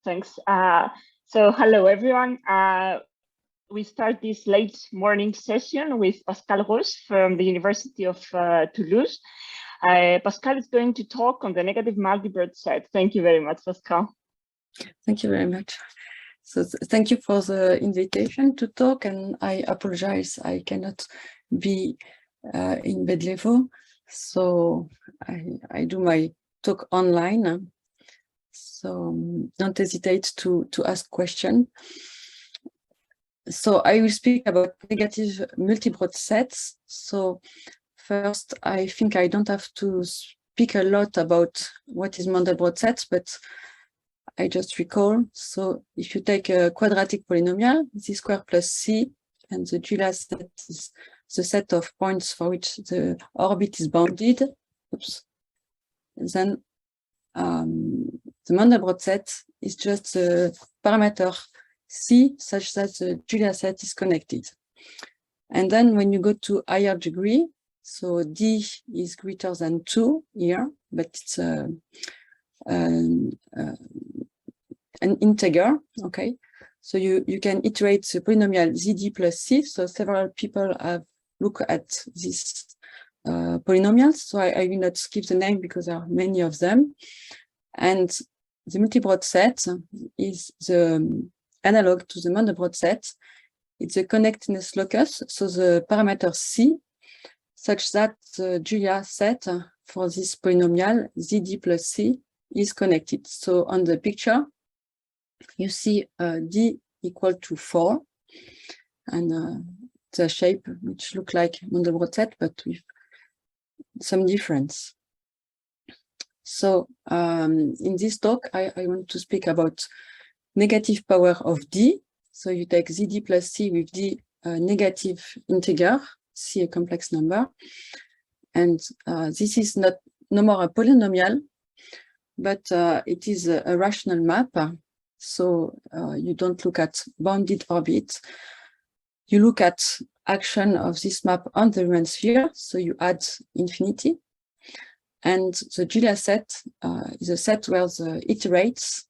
Thanks. So hello, everyone. We start this late morning session with Pascale Roesch from the University of Toulouse. Pascale is going to talk on the negative multibrot set. Thank you very much, Pascale. Thank you very much. So thank you for the invitation to talk, and I apologize, I cannot be in Bedlevo, so I do my talk online. So don't hesitate to ask questions. So I will speak about negative multibrot sets. So first, I think I don't have to speak a lot about what is multibrot sets, but I just recall. So if you take a quadratic polynomial, z squared plus c, and the Julia set is the set of points for which the orbit is bounded. Oops. And then the multibrot set is just the parameter c such that the Julia set is connected. And then when you go to higher degree, so d is greater than 2 here, but it's an integer, okay? So you can iterate the polynomial zd plus c. So several people have looked at this polynomials, so I will not skip the name because there are many of them. And the multibrot set is the analog to the monobrot set. It's a connectedness locus, so the parameter c, such that the Julia set for this polynomial zd plus c is connected. So on the picture, you see d equal to 4, and the shape which look like monobrot set, but with some difference. So in this talk, I want to speak about negative power of d. So you take zd plus c with d negative integer, c a complex number, and this is no more a polynomial, but it is a rational map. So you don't look at bounded orbit. You look at action of this map on the Riemann sphere. So you add infinity. And the Julia set is a set where the iterates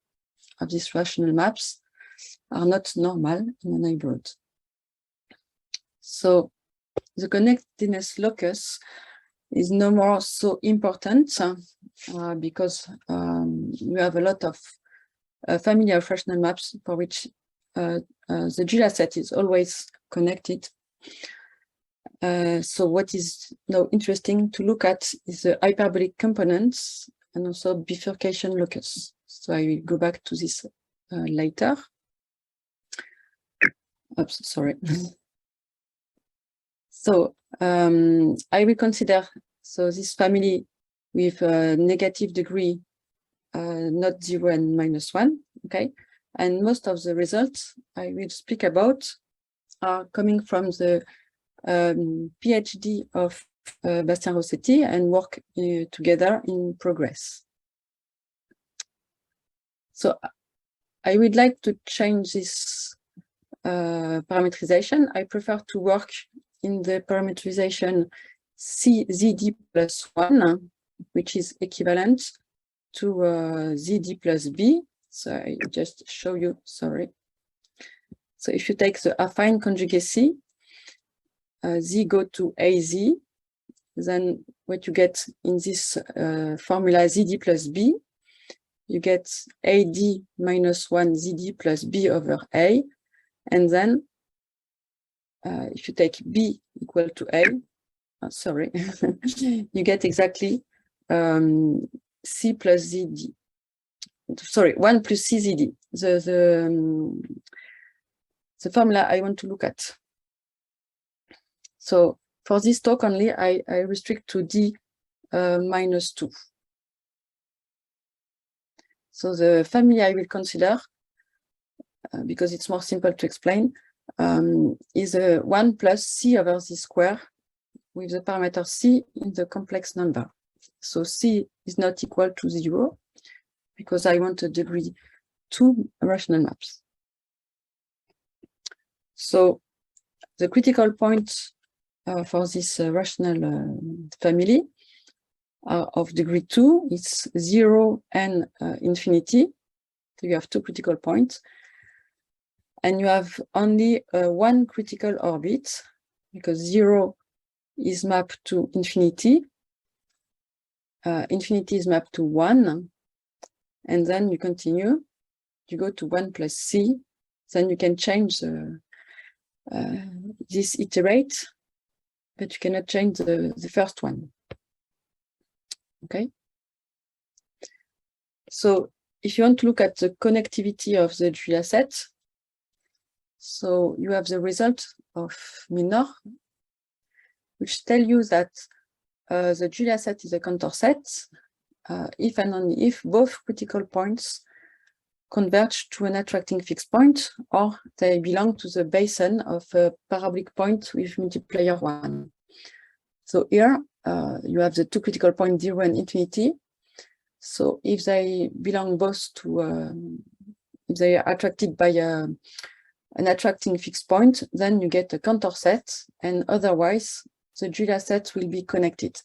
of these rational maps are not normal in a neighborhood. So the connectedness locus is no more so important because we have a lot of family of rational maps for which the Julia set is always connected. So what is now interesting to look at is the hyperbolic components and also bifurcation locus. So I will go back to this later. Oops, sorry. So I will consider this family with a negative degree, not 0 and -1, okay? And most of the results I will speak about are coming from the PhD of Bastien Rossetti and work together in progress. So I would like to change this parameterization. I prefer to work in the parameterization CZD plus 1, which is equivalent to ZD plus B. So I just show you, sorry. So if you take the affine conjugacy, Z go to AZ, then what you get in this formula ZD plus B, you get AD minus 1 ZD plus B over A, and then if you take B equal to A, sorry, you get exactly C plus ZD, sorry, 1 plus CZD, the formula I want to look at. So for this talk only, I restrict to D minus 2. So the family I will consider, because it's more simple to explain, is a 1 plus C over Z square with the parameter C in the complex number. So C is not equal to 0 because I want a degree 2 rational maps. So the critical point for this rational family of degree 2 is 0 and infinity. So you have two critical points, and you have only one critical orbit, because 0 is mapped to infinity, infinity is mapped to 1, and then you continue, you go to 1 plus c, then you can change this iterate, but you cannot change the first one. Okay. So if you want to look at the connectivity of the Julia set, so you have the result of Milnor, which tell you that the Julia set is a Cantor set if and only if both critical points converge to an attracting fixed point, or they belong to the basin of a parabolic point with multiplier 1. So here you have the two critical points 0 and infinity. So if they belong both to, if they are attracted by an attracting fixed point, then you get a Cantor set, and otherwise the Julia set will be connected.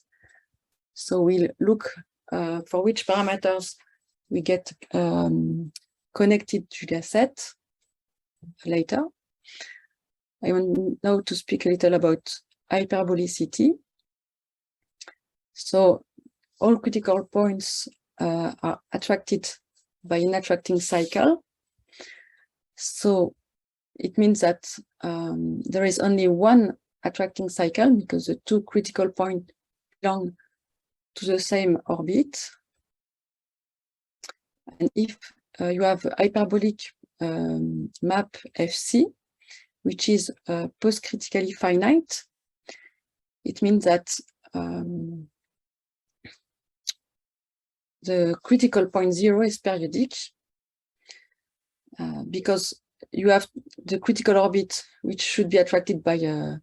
So we'll look for which parameters we get connected Julia set later. I want now to speak a little about hyperbolicity. So all critical points are attracted by an attracting cycle. So it means that there is only one attracting cycle, because the two critical points belong to the same orbit. And if you have a hyperbolic map FC, which is post-critically finite, it means that the critical point 0 is periodic, because you have the critical orbit, which should be attracted by a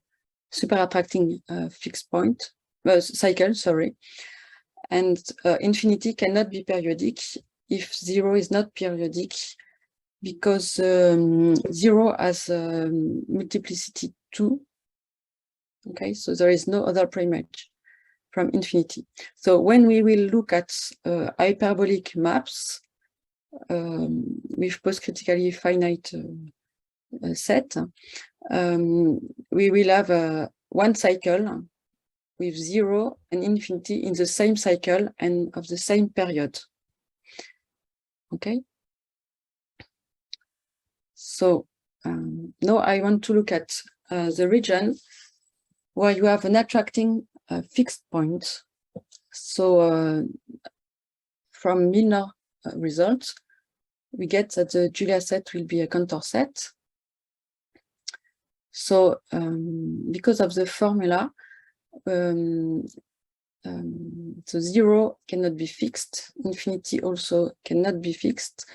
super attracting fixed point cycle, sorry, and infinity cannot be periodic if 0 is not periodic, because 0 has multiplicity 2. Okay, so there is no other preimage from infinity. So when we will look at hyperbolic maps with post-critically finite set, we will have one cycle with 0 and infinity in the same cycle and of the same period. Okay. So now I want to look at the region where you have an attracting fixed point. So from Milnor results, we get that the Julia set will be a Cantor set. So because of the formula, so 0 cannot be fixed, infinity also cannot be fixed.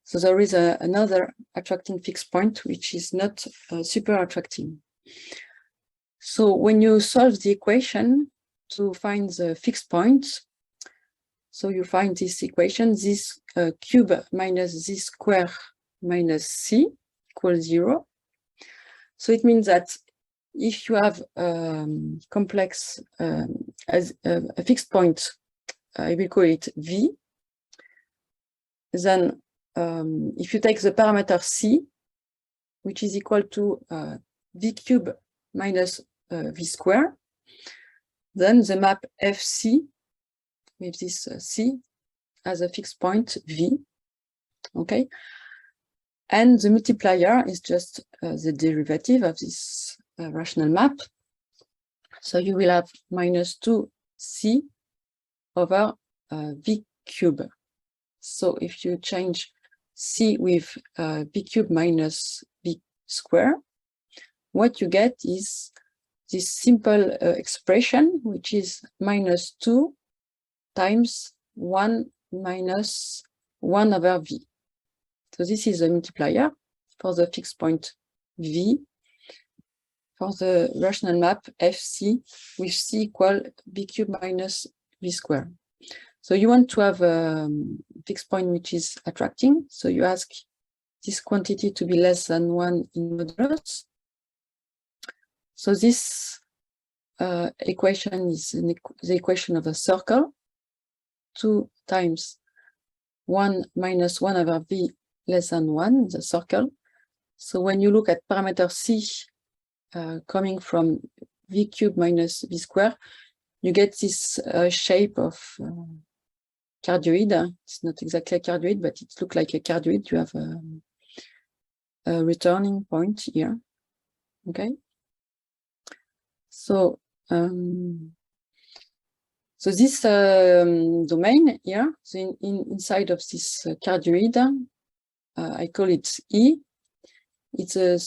So there is another attracting fixed point, which is not super attracting. So when you solve the equation to find the fixed point, so you find this equation, this cube minus this square minus c equals 0. So it means that if you have complex as a fixed point, I will call it v, then if you take the parameter c, which is equal to v cube minus v square, then the map fc with this c as a fixed point v, okay? And the multiplier is just the derivative of this rational map. So you will have minus 2c over v cube. So if you change c with v cube minus v square, what you get is this simple expression, which is minus 2 times 1 minus 1 over v. So this is a multiplier for the fixed point v for the rational map fc with c equal v cube minus v square. So you want to have a fixed point which is attracting. So you ask this quantity to be less than 1 in modulus. So this equation is the equation of a circle. 2 times 1 minus 1 over v less than 1, the circle. So when you look at parameter C coming from v cubed minus v square, you get this shape of cardioid. It's not exactly a cardioid, but it looks like a cardioid. You have a returning point here. Okay. So so this domain here, so inside of this cardioid, I call it E. It's a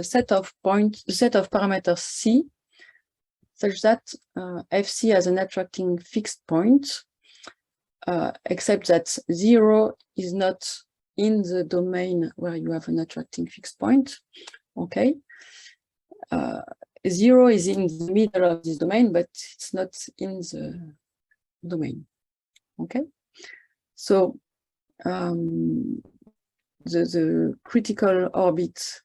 set of parameters C, such that FC has an attracting fixed point, except that 0 is not in the domain where you have an attracting fixed point. Okay. 0 is in the middle of this domain, but it's not in the domain. Okay. So the critical orbit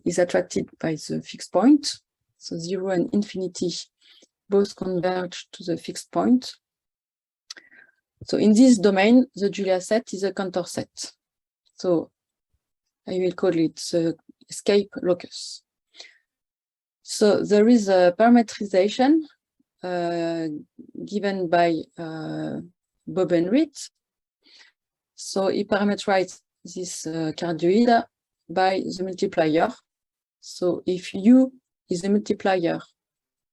is attracted by the fixed point. So 0 and infinity both converge to the fixed point. So in this domain, the Julia set is a Cantor set. So I will call it the escape locus. So there is a parametrization given by Bob and Reed. So he parameterized this cardioid by the multiplier. So if U is the multiplier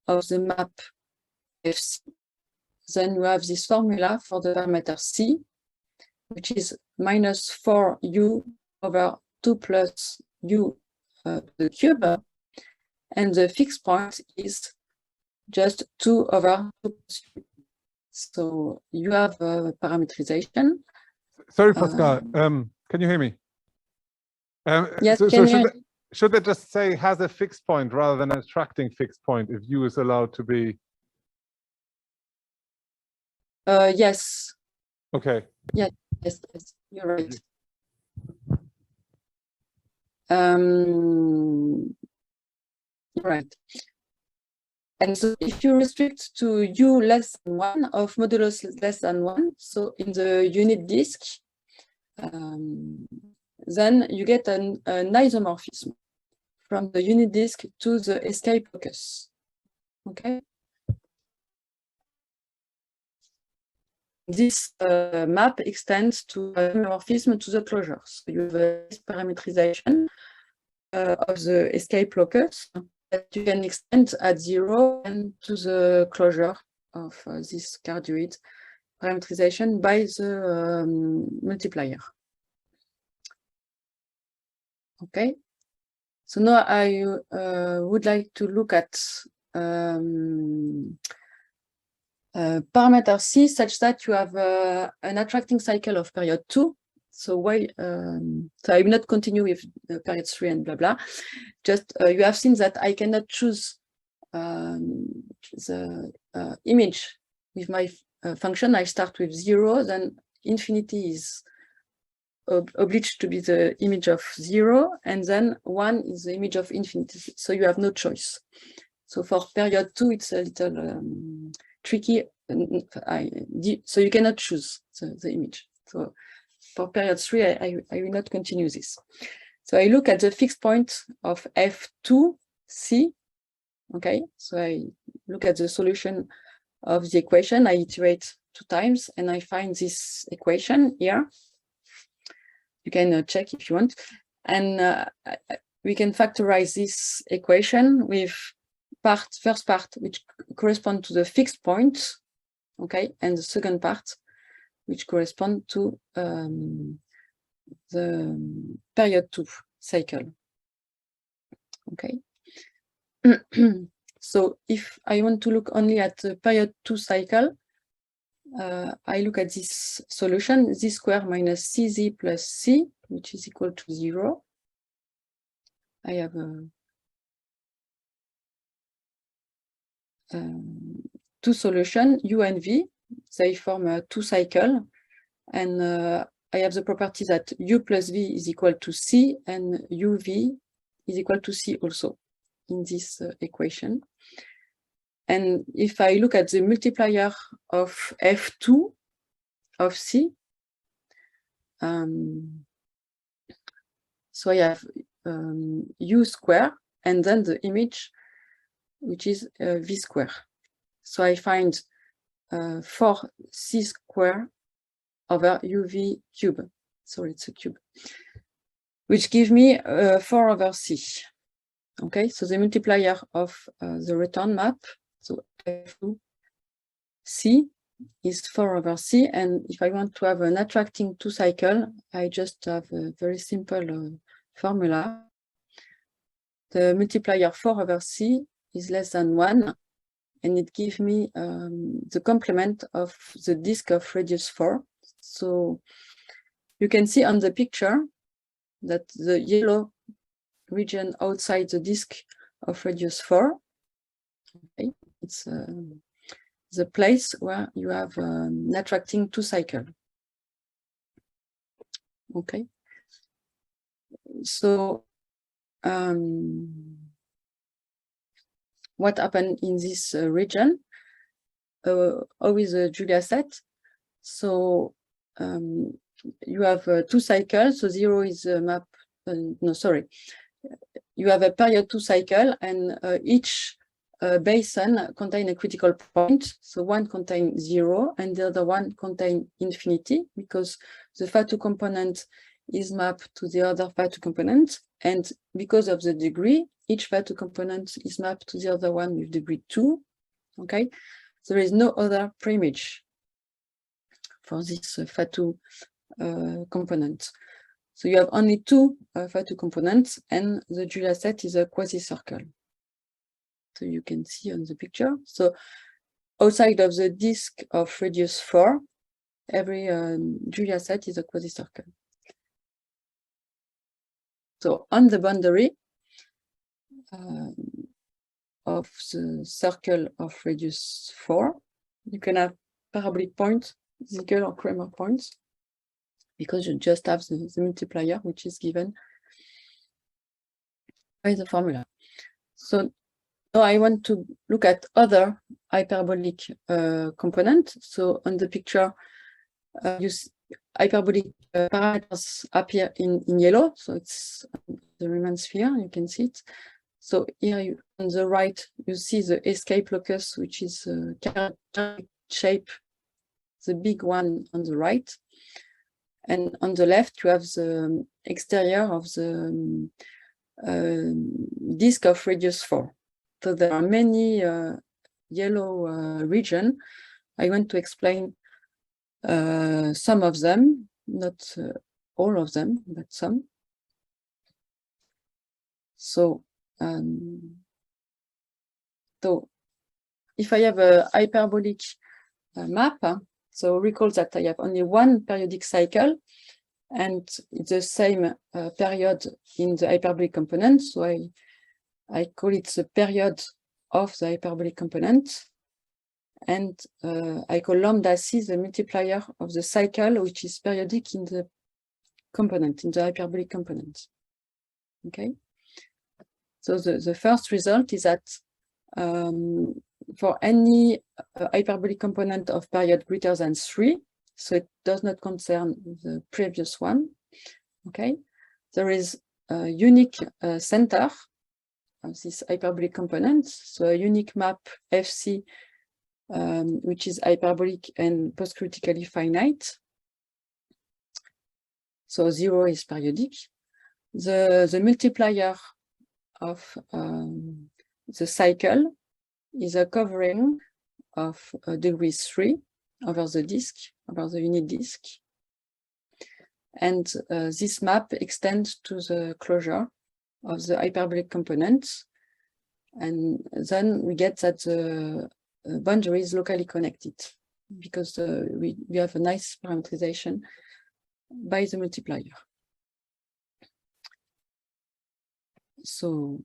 of the map FC, then you have this formula for the parameter C, which is minus 4U over 2 plus U to the cube. And the fixed point is just 2 over 2 plus U. So you have a parametrization. Sorry, Pascal, can you hear me? Yes, should they just say has a fixed point rather than an attracting fixed point if U is allowed to be? Yes. Okay. Yes, you're right. Right. And so if you restrict to U less than 1 of modulus less than 1, so in the unit disk, then you get an isomorphism from the unit disk to the escape locus. Okay. This map extends to isomorphism to the closure. So you have a parametrization of the escape locus that you can extend at 0 and to the closure of this cardioid parametrization by the multiplier. Okay, so now I would like to look at parameter C such that you have an attracting cycle of period 2. So why? So I will not continue with period 3 and blah blah. Just you have seen that I cannot choose the image with my function. I start with 0, then infinity is obliged to be the image of 0, and then 1 is the image of infinity. So you have no choice. So for period 2, it's a little tricky. So you cannot choose the image. So for period 3, I will not continue this. So I look at the fixed point of F2C. Okay, so I look at the solution of the equation. I iterate 2 times, and I find this equation here. You can check if you want. And we can factorize this equation with first part, which corresponds to the fixed point, okay, and the second part, which correspond to the period 2 cycle. Okay. So if I want to look only at the period 2 cycle, I look at this solution, z square minus cz plus c, which is equal to 0. I have two solutions, u and v. They form a 2 cycle, and I have the property that u plus v is equal to c, and uv is equal to c also in this equation. And if I look at the multiplier of f2 of c, so I have U square and then the image, which is V square. So I find 4C square over UV cube. Sorry, it's a cube, which gives me 4 over C. Okay, so the multiplier of the return map, so C is 4 over C, and if I want to have an attracting 2 cycle, I just have a very simple formula. The multiplier 4 over C is less than 1, and it gives me the complement of the disk of radius 4. So you can see on the picture that the yellow region outside the disk of radius 4, okay, it's the place where you have an attracting 2 cycle. Okay, so what happened in this region? How is the Julia set? So you have 2 cycles. So 0 is a map. No, sorry. You have a period 2 cycle, and each basin contains a critical point. So one contains 0, and the other one contains infinity, because the phi2 component is mapped to the other phi2 component, and because of the degree, each phi2 component is mapped to the other one with degree 2. Okay, there is no other preimage for this phi2 component. So you have only 2 phi2 components, and the Julia set is a quasi-circle. So you can see on the picture. So outside of the disk of radius 4, every Julia set is a quasi-circle. So on the boundary of the circle of radius 4, you can have parabolic points, Ziegler or Kramer points, because you just have the multiplier, which is given by the formula. So now I want to look at other hyperbolic components. So on the picture, you see hyperbolic parameters appear in yellow. So it's the Riemann sphere, you can see it. So here on the right, you see the escape locus, which is characteristic shape, the big one on the right. And on the left, you have the exterior of the disk of radius 4. So there are many yellow regions. I want to explain some of them, not all of them, but some. So if I have a hyperbolic map, so recall that I have only one periodic cycle, and it's the same period in the hyperbolic component. So I call it the period of the hyperbolic component. And I call lambda c the multiplier of the cycle, which is periodic in the component, in the hyperbolic component. Okay. So the first result is that for any hyperbolic component of period greater than 3, so it does not concern the previous one, okay, there is a unique center of this hyperbolic component, so a unique map FC, which is hyperbolic and post-critically finite. So 0 is periodic. The multiplier of the cycle is a covering of degree 3 over the disk, over the unit disk. And this map extends to the closure of the hyperbolic components. And then we get that the boundary is locally connected, because we have a nice parameterization by the multiplier. So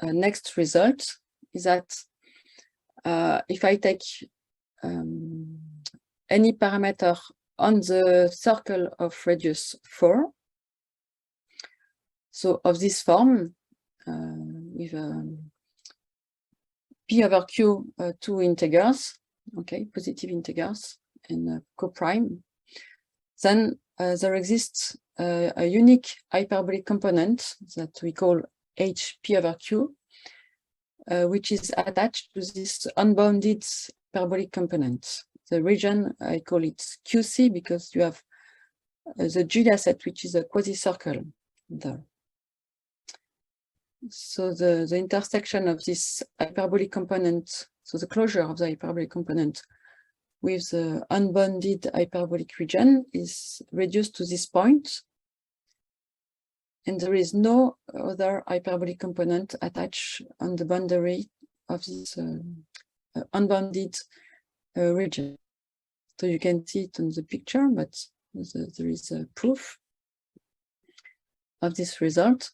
next result is that if I take any parameter on the circle of radius 4, so of this form, with P over Q 2 integers, okay, positive integers, and coprime. Then there exists a unique hyperbolic component that we call HP over Q, which is attached to this unbounded hyperbolic component. The region, I call it QC because you have the Julia set, which is a quasi-circle there. So the intersection of this hyperbolic component, so the closure of the hyperbolic component with the unbounded hyperbolic region is reduced to this point. And there is no other hyperbolic component attached on the boundary of this unbounded region. So you can see it on the picture, but there is a proof of this result.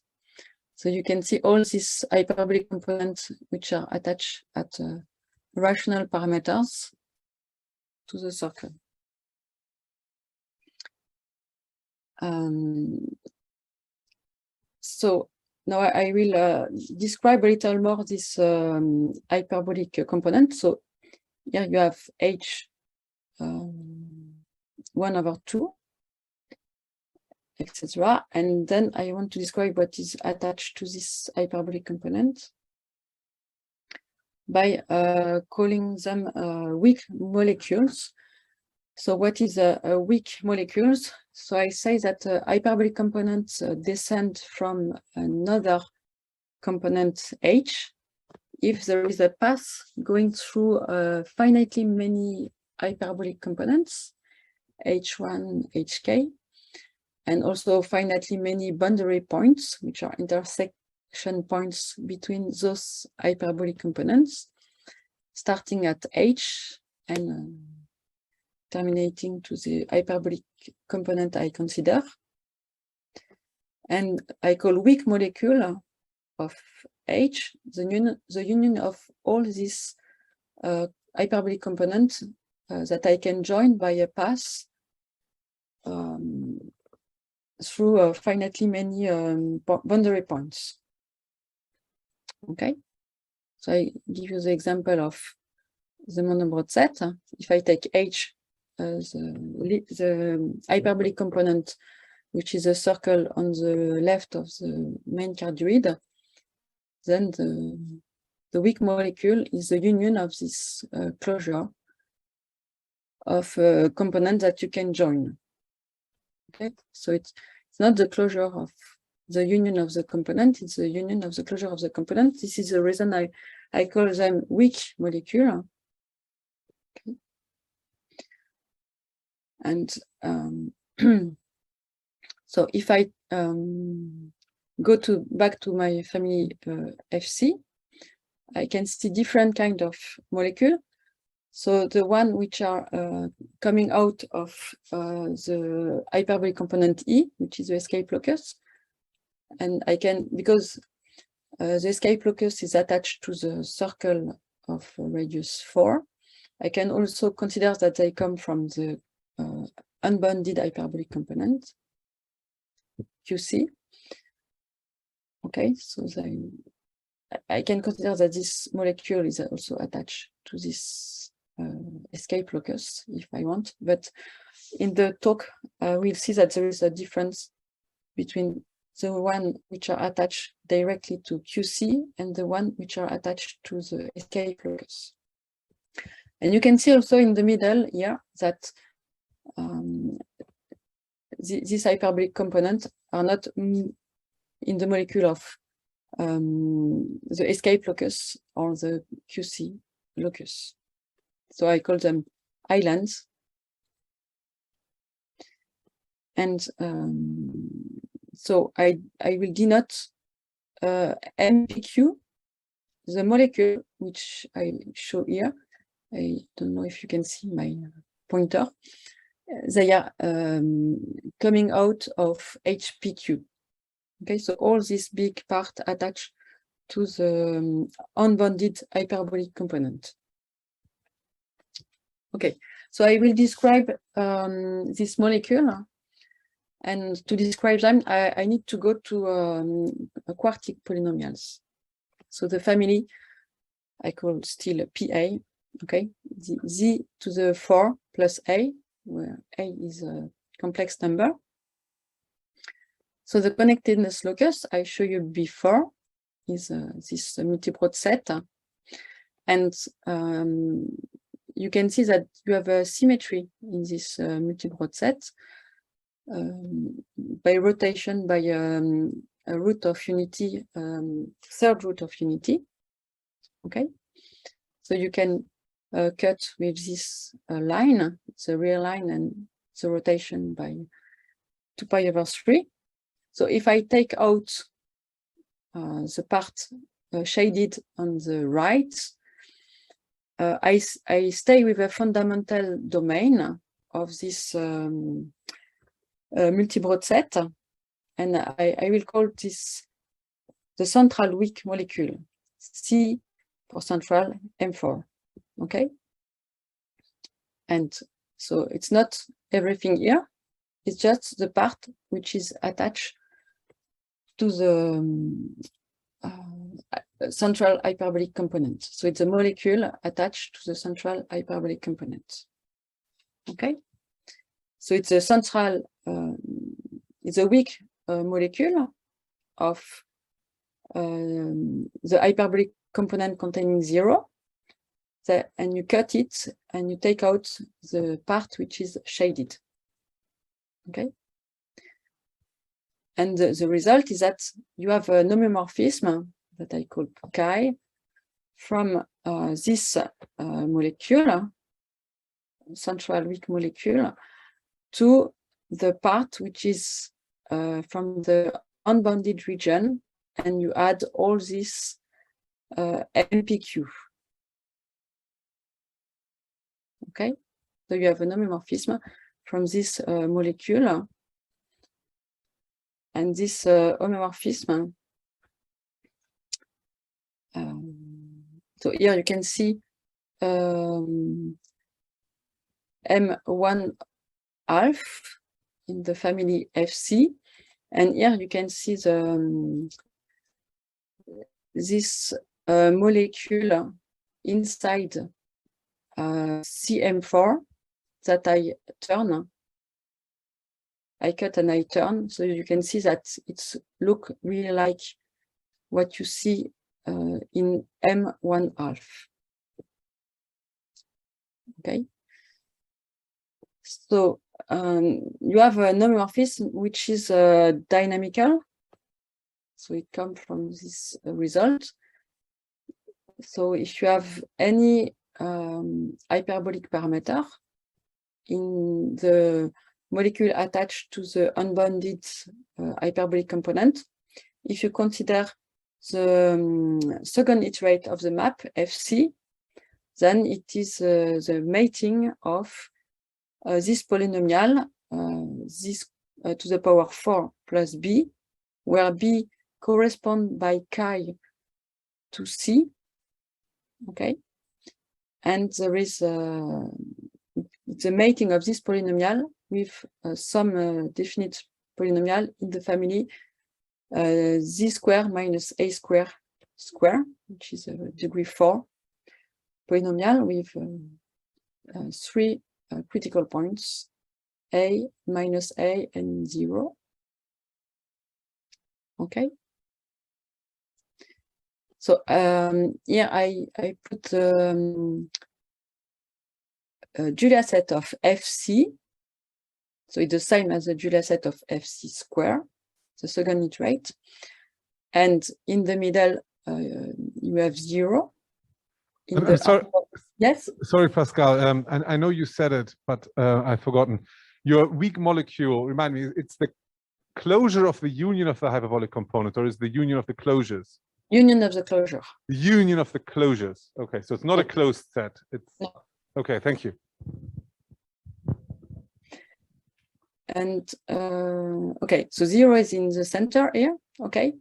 So you can see all these hyperbolic components which are attached at rational parameters to the circle. So now I will describe a little more this hyperbolic component. So here you have H 1/2, etc. And then I want to describe what is attached to this hyperbolic component by calling them weak molecules. So what is a weak molecules? So I say that hyperbolic components descend from another component H if there is a path going through finitely many hyperbolic components, H1, Hk, and also finitely many boundary points, which are intersection points between those hyperbolic components, starting at H and terminating to the hyperbolic component I consider. And I call weak molecule of H the union of all these hyperbolic components that I can join by a path through finitely many boundary points. Okay, so I give you the example of the Multibrot set. If I take H as the hyperbolic component, which is a circle on the left of the main cardioid, then the weak molecule is the union of this closure of a component that you can join. Okay, so it's not the closure of the union of the component, it's the union of the closure of the component. This is the reason I call them weak molecule. Okay. And so if I go back to my family FC, I can see different kind of molecule. So the one which are coming out of the hyperbolic component E, which is the escape locus, and I can, because the escape locus is attached to the circle of radius 4, I can also consider that they come from the unbounded hyperbolic component, QC. Okay, so I can consider that this molecule is also attached to this escape locus if I want, but in the talk we'll see that there is a difference between the one which are attached directly to QC and the one which are attached to the escape locus. And you can see also in the middle here that these hyperbolic components are not in the molecule of the escape locus or the QC locus. So I call them islands. And so I will denote MPQ, the molecule which I show here. I don't know if you can see my pointer. They are coming out of HPQ. Okay, so all this big part attached to the unbounded hyperbolic component. Okay, so I will describe this molecule, and to describe them, I need to go to quartic polynomials. So the family I call still PA, Okay, z to the 4 plus a, where a is a complex number. So the connectedness locus I show you before is this multibrot set, and you can see that you have a symmetry in this multibrot set by rotation by a root of unity, third root of unity. Okay, so you can cut with this line, it's a real line, and the rotation by 2 pi over 3. So if I take out the part shaded on the right, I stay with a fundamental domain of this multibrot set, and I will call this the central weak molecule, C for central, M4. Okay, and so it's not everything here, it's just the part which is attached to the central hyperbolic component. So it's a molecule attached to the central hyperbolic component. Okay, so it's a central, it's a weak molecule of the hyperbolic component containing 0. And you cut it and you take out the part which is shaded. Okay, and the result is that you have an homomorphism that I call chi from this molecule, central weak molecule, to the part which is from the unbounded region, and you add all this MPQ. Okay, so you have an homomorphism from this molecule, and this homomorphism. So here you can see M1 half in the family FC, and here you can see the this molecule inside CM4 that I cut and I turn, so you can see that it's look really like what you see in M1 half. Okay, so you have a homomorphism which is dynamical, so it comes from this result. So if you have any hyperbolic parameter in the molecule attached to the unbounded hyperbolic component, if you consider the second iterate of the map FC, then it is the mating of this polynomial, this to the power 4 plus b, where b corresponds by chi to c. Okay, and there is the mating of this polynomial with some definite polynomial in the family z square minus a square square, which is a degree 4 polynomial with 3 critical points, a, minus a, and 0. Okay. So here I put a Julia set of FC. So it's the same as the Julia set of FC square, the second iterate. And in the middle, you have 0. I'm sorry. Yes. Sorry, Pascale. And I know you said it, but I've forgotten. Your weak molecule, remind me, it's the closure of the union of the hyperbolic component, or is the union of the closures? Union of the closure. The union of the closures. Okay, so it's not a closed set. It's no. Okay. Thank you. And okay, so 0 is in the center here. Okay,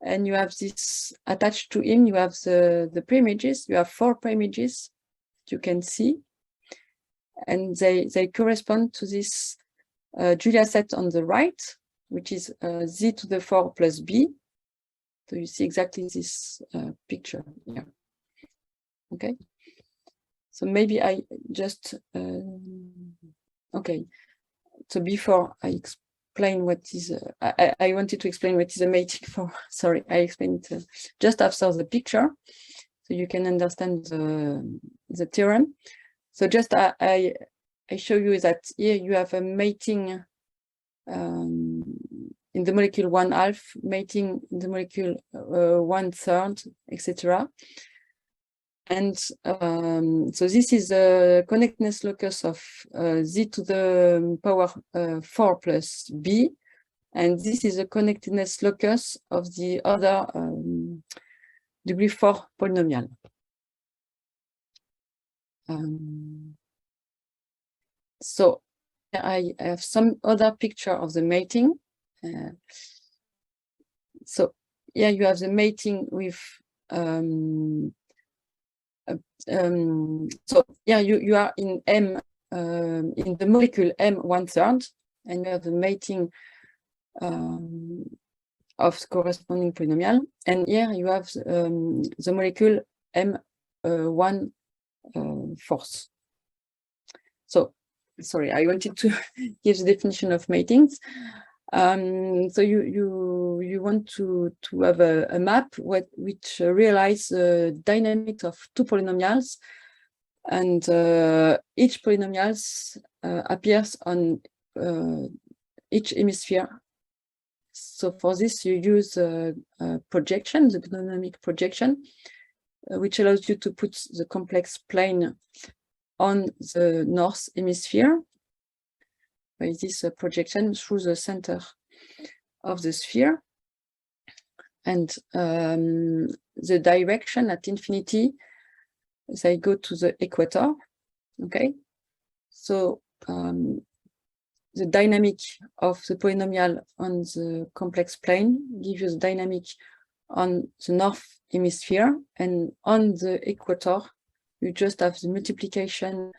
and you have this attached to him. You have the preimages. You have 4 preimages you can see, and they correspond to this Julia set on the right, which is z to the 4 plus b. So you see exactly this picture here. Okay, So maybe I just, okay. So before I explain what is, I wanted to explain what is a mating for, sorry, I explained it just after the picture, so you can understand the theorem. So just I show you that here you have a mating in the molecule 1/2, mating in the molecule 1/3, etc. And so this is the connectedness locus of z to the power 4 plus b, and this is the connectedness locus of the other degree 4 polynomial. So I have some other picture of the mating. So here you have the mating with so yeah, you are in M in the molecule M1/3, and you have the mating of the corresponding polynomial, and here you have the molecule M1/4. So sorry, I wanted to give the definition of matings. So you want to have a map which realize the dynamics of two polynomials, and each polynomials appears on each hemisphere. So for this you use a projection, the dynamic projection, which allows you to put the complex plane on the north hemisphere by this projection through the center of the sphere. And the direction at infinity, they go to the equator. Okay, so the dynamic of the polynomial on the complex plane gives you the dynamic on the north hemisphere, and on the equator you just have the multiplication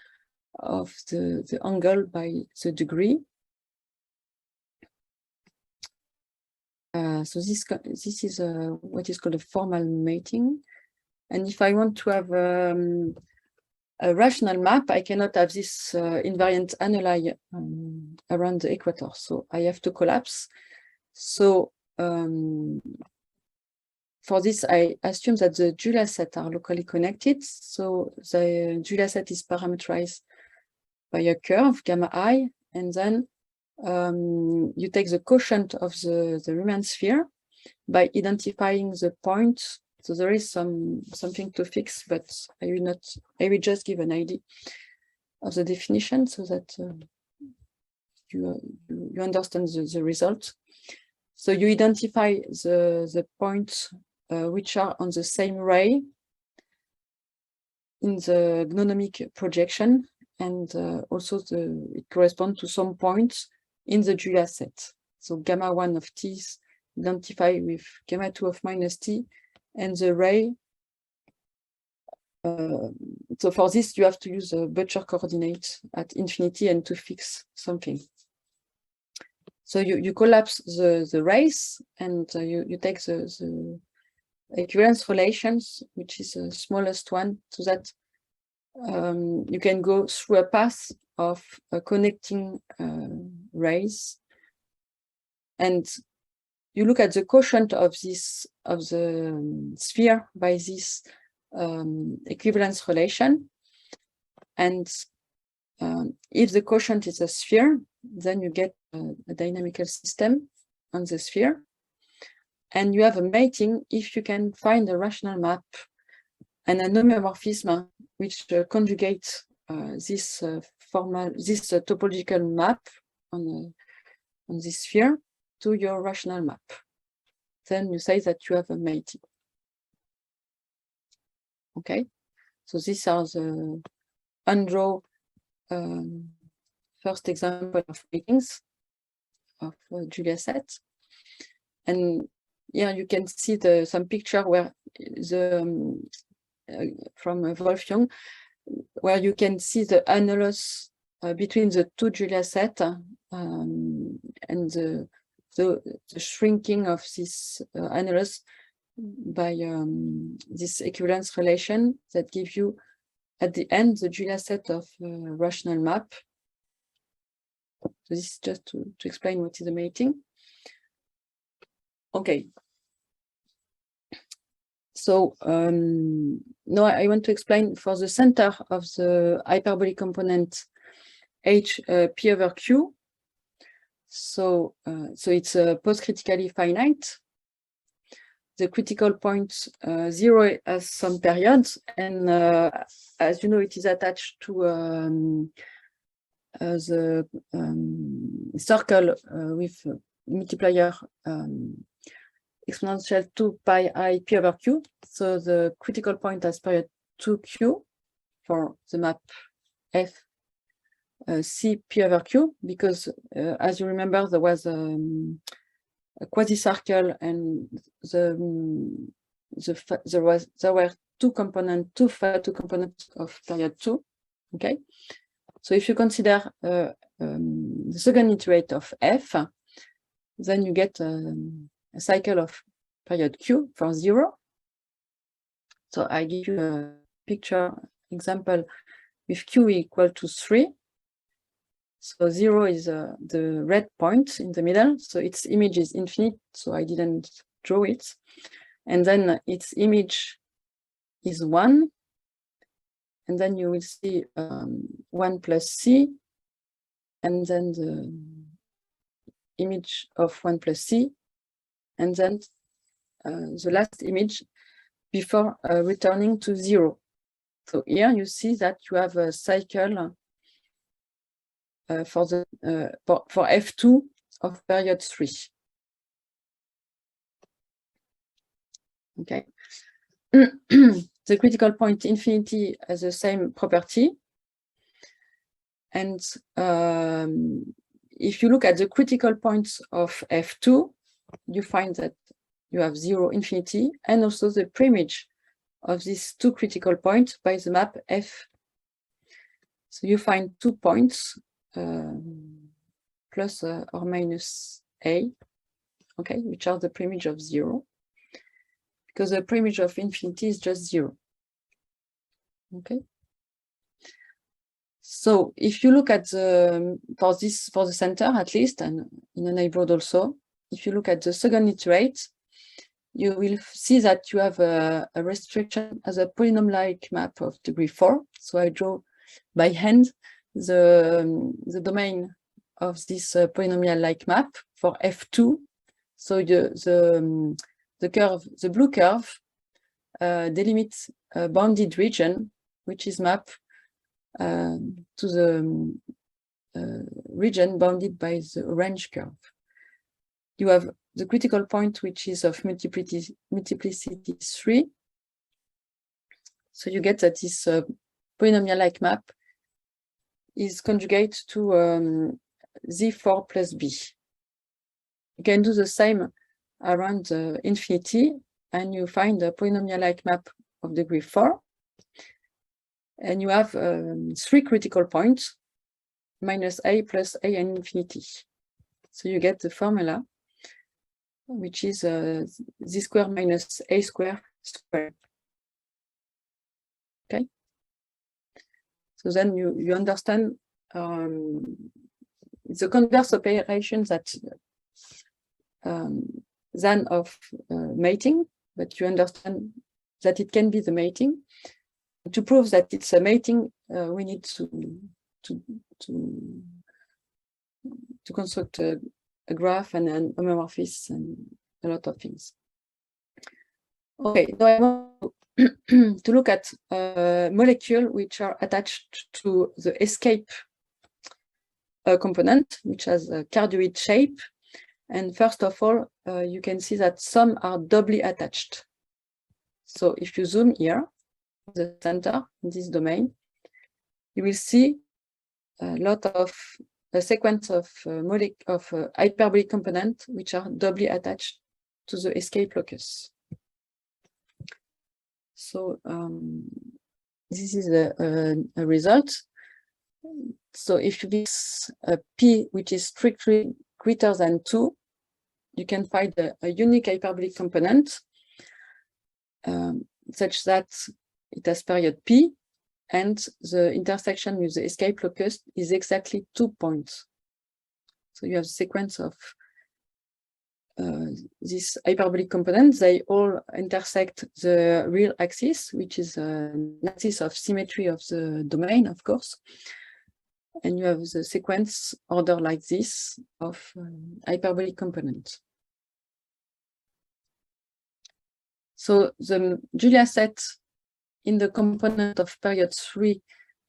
of the angle by the degree. So this is what is called a formal mating. And if I want to have a rational map, I cannot have this invariant annuli around the equator. So I have to collapse. So for this, I assume that the Julia set are locally connected. So the Julia set is parameterized by a curve, gamma I, and then you take the quotient of the Riemann sphere by identifying the point. So there is something to fix, but I will just give an idea of the definition so that you understand the result. So you identify the points which are on the same ray in the gnomonic projection, and also it corresponds to some points in the Julia set. So gamma 1 of t is identified with gamma 2 of minus t, and the ray. So for this, you have to use a Butcher coordinate at infinity and to fix something. So you collapse the rays, and you take the equivalence relations, which is the smallest one, so that you can go through a path of connecting rays, and you look at the quotient of the sphere by this equivalence relation, and if the quotient is a sphere, then you get a dynamical system on the sphere, and you have a mating if you can find a rational map and an homomorphism which conjugate this topological map on this sphere to your rational map. Then you say that you have a mating. Okay, so these are the undrawn first example of matings of Julia set, and yeah, you can see some picture where from Wolfgang, where you can see the annulus between the two Julia set and the shrinking of this annulus by this equivalence relation that gives you at the end the Julia set of rational map. So this is just to explain what is a mating. Okay. So now I want to explain for the center of the hyperbolic component H P over Q. So it's post-critically finite. The critical point 0 has some periods, and as you know, it is attached to the circle with multiplier exponential 2 pi I P over Q. So the critical point has period 2Q for the map F C P over Q, because as you remember, there was a quasi-circle, and there were two components of period 2. Okay, so if you consider the second iterate of F, then you get a cycle of period Q for 0. So I give you a picture example with Q equal to 3. So 0 is the red point in the middle. So its image is infinite, so I didn't draw it. And then its image is 1. And then you will see 1 plus C. And then the image of 1 plus C. And then the last image before returning to 0. So here you see that you have a cycle for F2 of period 3. Okay. The critical point infinity has the same property. And if you look at the critical points of F2, you find that you have 0, infinity, and also the preimage of these two critical points by the map F. So you find 2 points plus or minus A, okay, which are the preimage of 0, because the preimage of infinity is just 0. Okay. So if you look at the for the center at least, and in a neighborhood also, if you look at the second iterate, you will see that you have a restriction as a polynomial-like map of degree 4. So I draw by hand the domain of this polynomial-like map for F2. So the curve, the blue curve, delimits a bounded region, which is mapped to the region bounded by the orange curve. You have the critical point, which is of multiplicity 3. So you get that this polynomial-like map is conjugate to Z4 plus B. You can do the same around infinity, and you find a polynomial-like map of degree 4. And you have 3 critical points, minus A plus A and infinity. So you get the formula, which is Z square minus A square squared. Okay. So then you understand the converse operation that than of mating, but you understand that it can be the mating. To prove that it's a mating, we need to construct a graph and an homomorphism and a lot of things. Okay, so I want to look at molecules which are attached to the escape component, which has a cardioid shape. And first of all, you can see that some are doubly attached. So if you zoom here, the center in this domain, you will see a sequence of hyperbolic components which are doubly attached to the escape locus. So this is a result. So if you give a P which is strictly greater than 2, you can find a unique hyperbolic component such that it has period P, and the intersection with the escape locus is exactly 2 points. So you have a sequence of these hyperbolic components. They all intersect the real axis, which is an axis of symmetry of the domain, of course. And you have the sequence order like this of hyperbolic components. So the Julia set in the component of period 3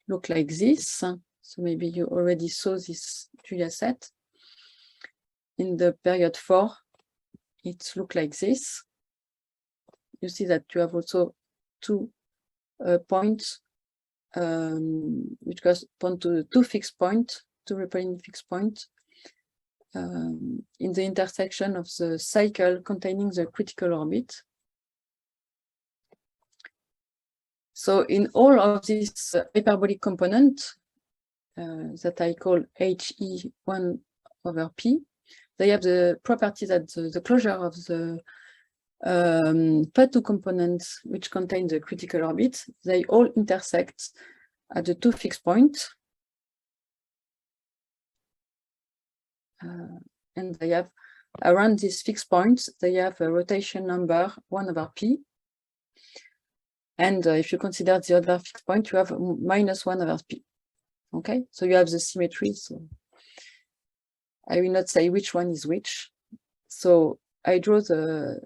look like this. So maybe you already saw this Julia set. In the period 4, it looks like this. You see that you have also 2 points, which correspond to 2 fixed points, 2 repeating fixed points, in the intersection of the cycle containing the critical orbit. So in all of these hyperbolic components that I call HE1 over P, they have the property that the closure of the PA2 components, which contain the critical orbit, they all intersect at the 2 fixed points. And they have, around these fixed points, they have a rotation number 1 over P. And if you consider the other fixed point, you have minus 1 over P. Okay, so you have the symmetry. So I will not say which one is which. So I draw the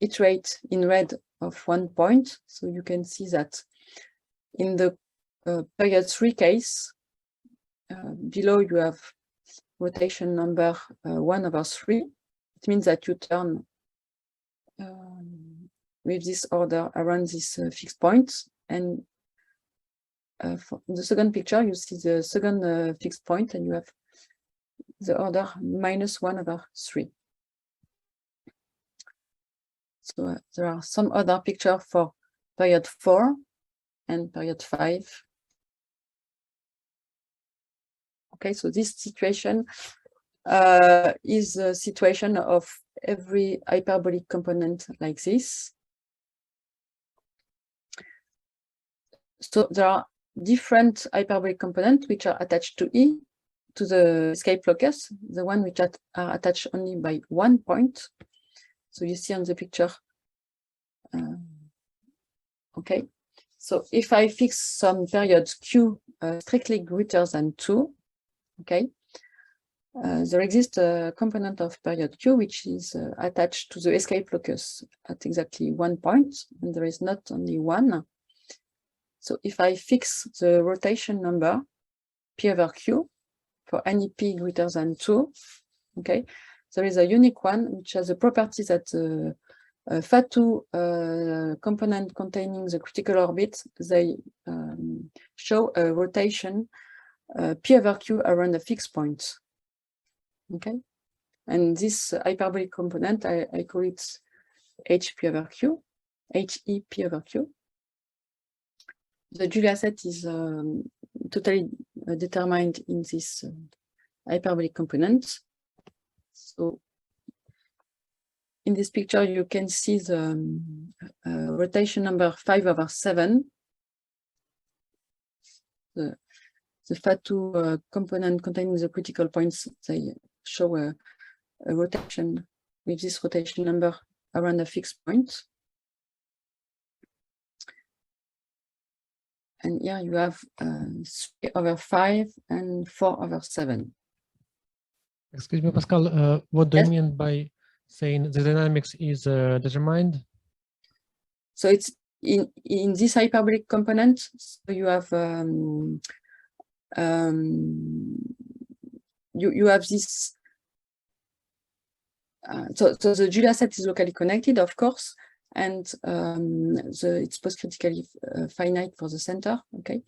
iterate in red of 1 point. So you can see that in the period 3 case, below you have rotation number 1 over 3. It means that you turn with this order around this fixed point. And for the second picture, you see the second fixed point, and you have the order minus 1 over 3. So there are some other picture for period 4 and period 5. Okay, so this situation is a situation of every hyperbolic component like this. So there are different hyperbolic components which are attached to E, to the escape locus, the one which are attached only by 1 point. So you see on the picture. Okay, so if I fix some period Q strictly greater than 2, okay, there exists a component of period Q which is attached to the escape locus at exactly 1 point, and there is not only one. So if I fix the rotation number P over Q for any P greater than 2, okay, there is a unique one which has a property that Fa2 component containing the critical orbit, they show a rotation P over Q around a fixed point. Okay, and this hyperbolic component, I call it HP over Q, HEP over Q. The Julia set is totally determined in this hyperbolic component. So in this picture, you can see the rotation number 5 over 7. The Fa2 component containing the critical points, they show a rotation with this rotation number around a fixed point. And here you have 3 over 5 and 4 over 7. Excuse me, Pascal, what do Yes? you mean by saying the dynamics is determined? So it's in this hyperbolic component, so you have you have this. So the Julia set is locally connected, of course, and it's post-critically finite for the center. Okay,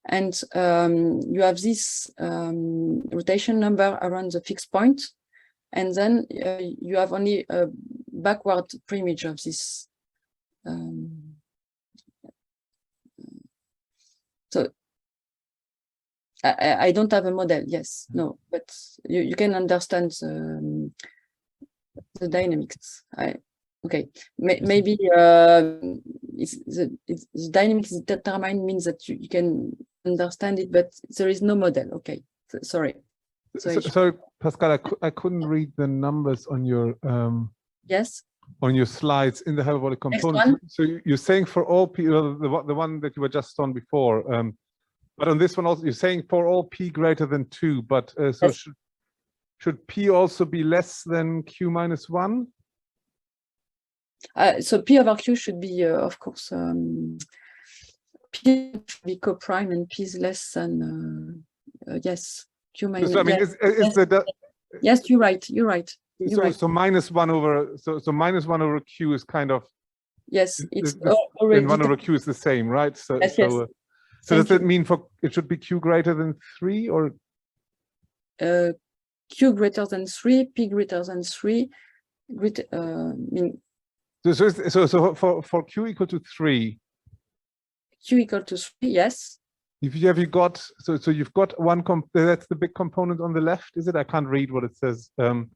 and you have this rotation number around the fixed point, and then you have only a backward preimage of this. So I don't have a model, yes, no, but you can understand the dynamics. Okay, maybe the dynamics is determined means that you can understand it, but there is no model. Okay, sorry. Sorry, Pascale, I couldn't read the numbers on your yes, on your slides in the hyperbolic component. So you're saying for all p, the one that you were just on before, but on this one also you're saying for all p greater than 2, but so yes. Should p also be less than q minus 1? So p over q should be, of course, p should be co-prime and p is less than, yes, q minus. So I mean, yes. Yes, you're right. You're right. So minus 1 over, so minus 1 over q is kind of. Yes, it's already. And 1 over q is the same, right? So, yes, so, yes. So does that mean for it should be q greater than 3 or? Q greater than 3, p greater than 3. Mean. So for q equal to 3. Q equal to 3, yes. If you have got so you've got one that's the big component on the left, is it? I can't read what it says. In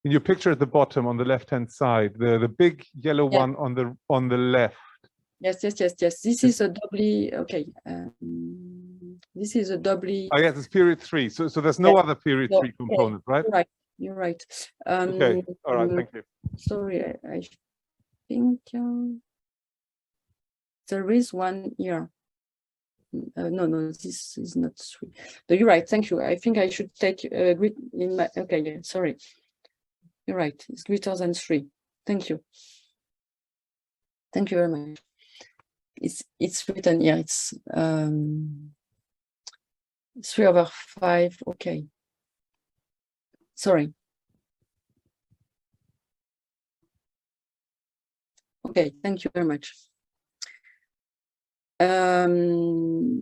your picture at the bottom on the left hand side, the big yellow one on the left. Yes. This is a doubly okay. This is a doubly. Oh yes, it's period 3. So there's no other period 3 component, right? You're right. Okay. All right. Thank you. Sorry, I think there is one here. No, this is not 3. No, you're right. Thank you. I think I should take grid in my. Okay, yeah, sorry. You're right. It's greater than 3. Thank you. Thank you very much. It's written here. It's 3 over 5. Okay. Sorry. Okay. Thank you very much. And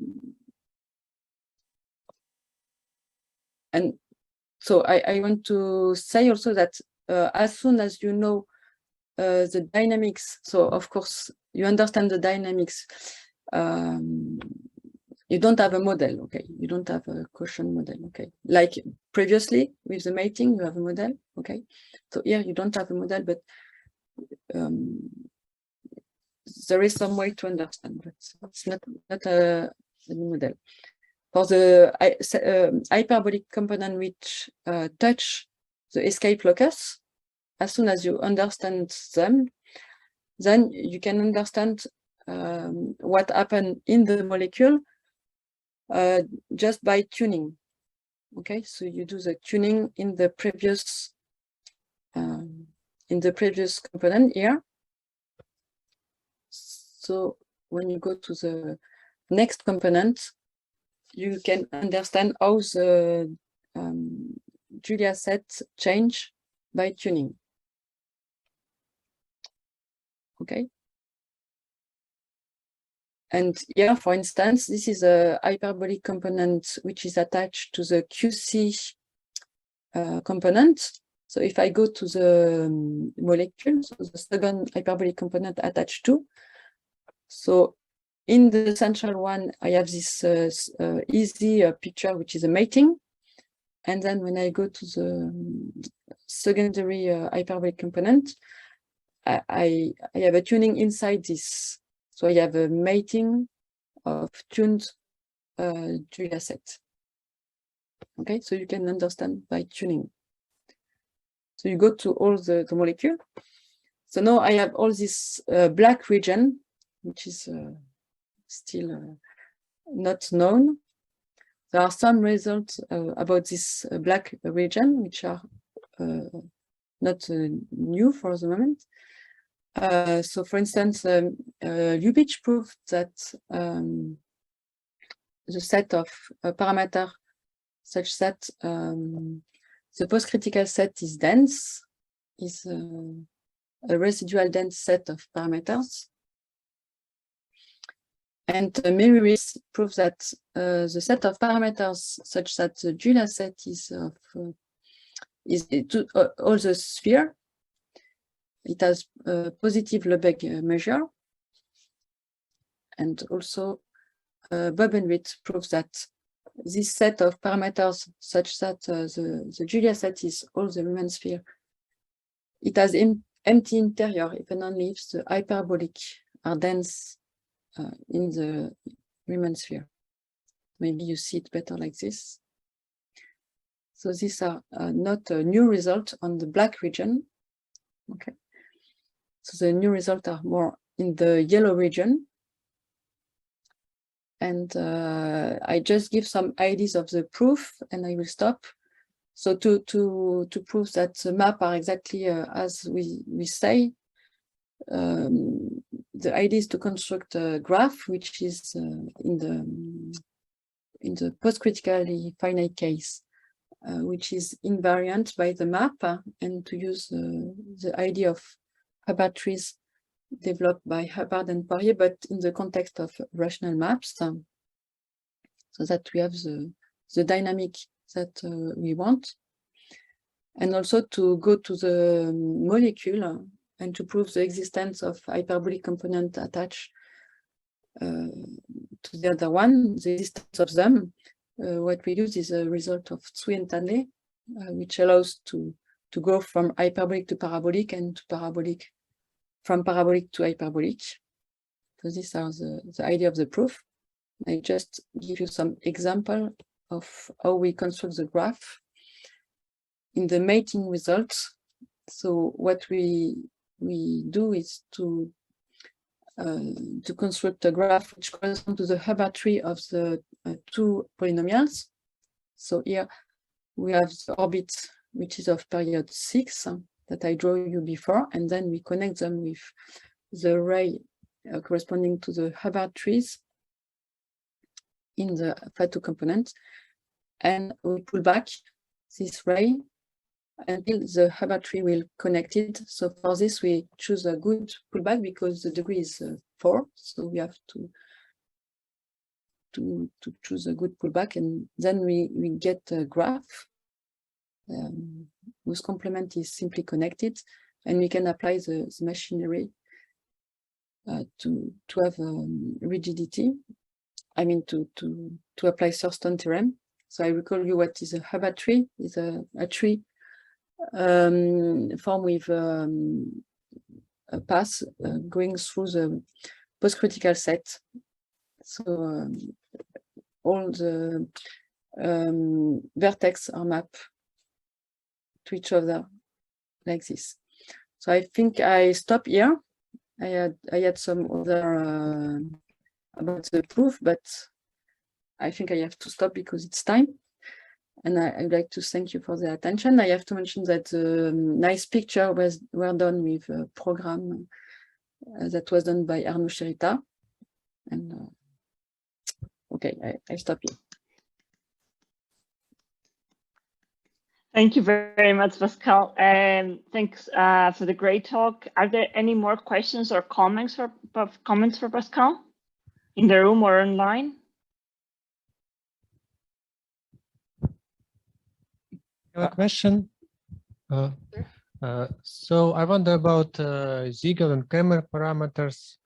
so I want to say also that as soon as you know the dynamics, so of course you understand the dynamics, you don't have a model, okay? You don't have a quotient model, okay? Like previously with the mating, you have a model, okay? So here you don't have a model, but there is some way to understand, but it's not a model. For the hyperbolic component which touch the escape locus, as soon as you understand them, then you can understand what happened in the molecule just by tuning. Okay, so you do the tuning in the previous component here. So when you go to the next component, you can understand how the Julia set change by tuning. Okay. And here, for instance, this is a hyperbolic component which is attached to the QC component. So if I go to the molecule, so the second hyperbolic component attached to, so in the central one, I have this easy picture, which is a mating. And then when I go to the secondary hyperbolic component, I have a tuning inside this. So I have a mating of tuned Julia set. Okay, so you can understand by tuning. So you go to all the molecule. So now I have all this black region, which is still not known. There are some results about this black region, which are not new for the moment. So for instance, Lubitsch proved that the set of parameters such that the post-critical set is dense, is a residual dense set of parameters. And Meriris proves that the set of parameters such that the Julia set is of all the sphere. It has a positive Lebesgue measure. And also Bob and Witt proves that this set of parameters such that the Julia set is all the Riemann sphere. It has empty interior even only if the hyperbolic are dense in the Riemann sphere. Maybe you see it better like this. So these are not a new result on the black region. Okay. So the new results are more in the yellow region. And I just give some ideas of the proof and I will stop. So to prove that the map are exactly as we say, the idea is to construct a graph which is in the post-critically finite case, which is invariant by the map, and to use the idea of Hubbard trees developed by Hubbard and Poirier, but in the context of rational maps, so that we have the dynamic that we want, and also to go to the molecule and to prove the existence of hyperbolic component attached to the other one, the existence of them. What we use is a result of Tsui and Tanley, which allows to go from hyperbolic to parabolic and to parabolic, from parabolic to hyperbolic. So these are the idea of the proof. I just give you some example of how we construct the graph in the mating results. So what we do is to construct a graph which corresponds to the Hubbard tree of the two polynomials. So here we have the orbit, which is of period 6 that I drew you before, and then we connect them with the ray corresponding to the Hubbard trees in the phi2 component, and we pull back this ray until the Hubbard tree will connect it. So for this, we choose a good pullback because the degree is 4. So we have to choose a good pullback, and then we get a graph whose complement is simply connected, and we can apply the machinery to have rigidity. I mean to apply Thurston theorem. So I recall you what is a Hubbard tree. Is a tree formed with a path going through the post-critical set. So all the vertex are mapped to each other like this. So I think I stop here. I had some other about the proof, but I think I have to stop because it's time. And I'd like to thank you for the attention. I have to mention that nice picture were done with a program that was done by Arnaud Chérita. And okay, I stop here. Thank you very much, Pascale. Thanks for the great talk. Are there any more questions or comments for Pascale in the room or online? I have a question. So I wonder about Siegel and Kremer parameters.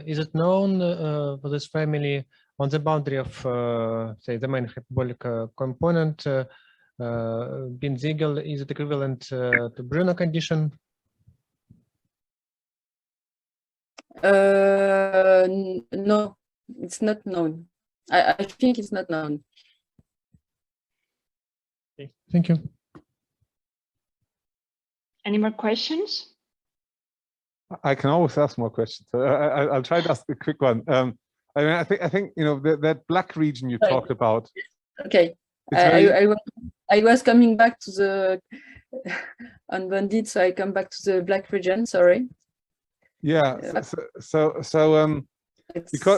Is it known for this family on the boundary of, say, the main hyperbolic component? Bin Siegel, is it equivalent to Bruno condition? No, it's not known. I think it's not known. Okay, thank you. Any more questions? I can always ask more questions. I'll try to ask a quick one. I mean, I think you know that black region you talked about. Okay, I was coming back to the unbounded, so I come back to the black region. Sorry. Yeah.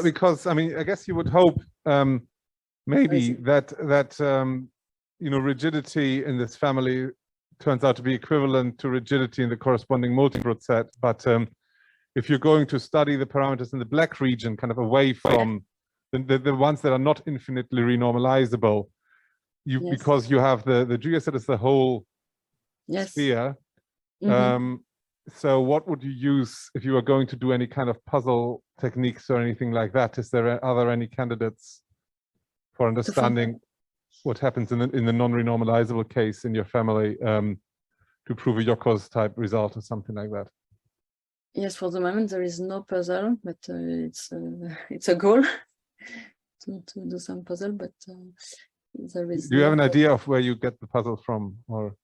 Because I mean, I guess you would hope maybe that you know, rigidity in this family turns out to be equivalent to rigidity in the corresponding multibrot set. But if you're going to study the parameters in the black region, kind of away from the ones that are not infinitely renormalizable, because you have the Julia set as the whole sphere. So what would you use if you were going to do any kind of puzzle techniques or anything like that? Are there any candidates for understanding what happens in the non-renormalizable case in your family to prove a Yokos type result or something like that? Yes, for the moment there is no puzzle, but it's a goal to do some puzzle. But there is. Do you have an idea of where you get the puzzle from, or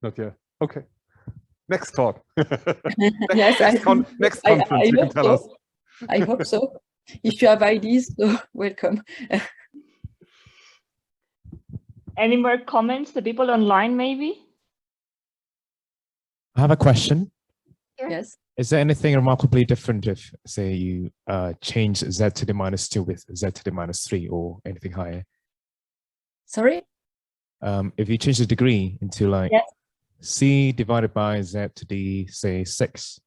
not yet? Okay. Next talk. Yes, next conference, you can tell us. I hope so. If you have ideas, so welcome. Any more comments? The people online, maybe? I have a question. Yes. Is there anything remarkably different if, say, you change z to the -2 with z to the -3 or anything higher? Sorry? If you change the degree into like Yes. c divided by z to the, say, 6.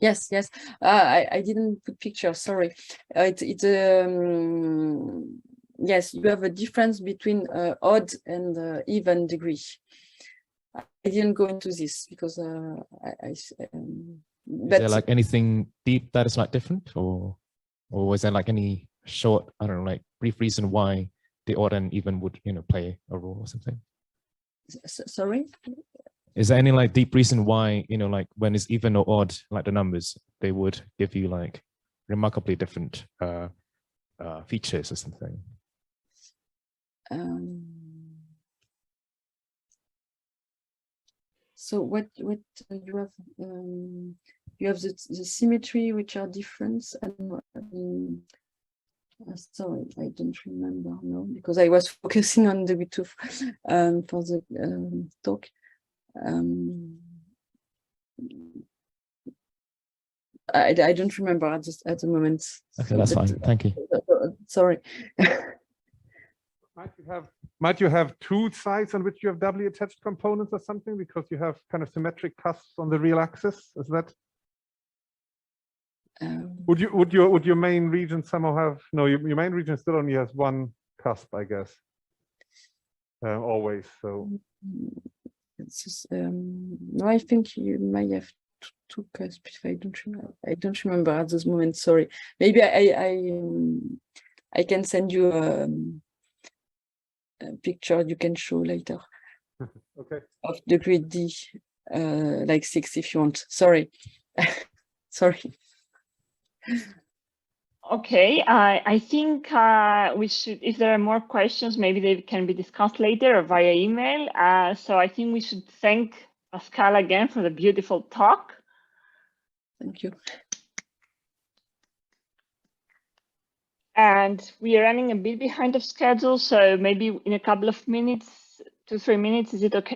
Yes, yes. I didn't put pictures. Sorry. Yes, you have a difference between odd and even degree. I didn't go into this because Is there like anything deep that is like different, or was there like any short, I don't know, like brief reason why the odd and even would, you know, play a role or something? Sorry? Is there any like deep reason why, you know, like when it's even or odd, like the numbers, they would give you like remarkably different features or something? So what you have the symmetry which are different, and sorry, I don't remember now because I was focusing on the bit of for the talk. I don't remember at the moment. Okay, that's fine. Thank you. Sorry. Might you have two sides on which you have doubly attached components or something, because you have kind of symmetric cusps on the real axis? Is that? Would your main region somehow have? No, your main region still only has one cusp, I guess. Always. So. It's just, no, I think you might have two cusps. I don't remember at this moment. Sorry. Maybe I can send you a picture you can show later. Okay. Of degree D, like 6 if you want. Sorry. Sorry. Okay, I think we should, if there are more questions, maybe they can be discussed later or via email. So I think we should thank Pascale again for the beautiful talk. Thank you. And we are running a bit behind of schedule, so maybe in a couple of minutes, 2-3 minutes, is it okay?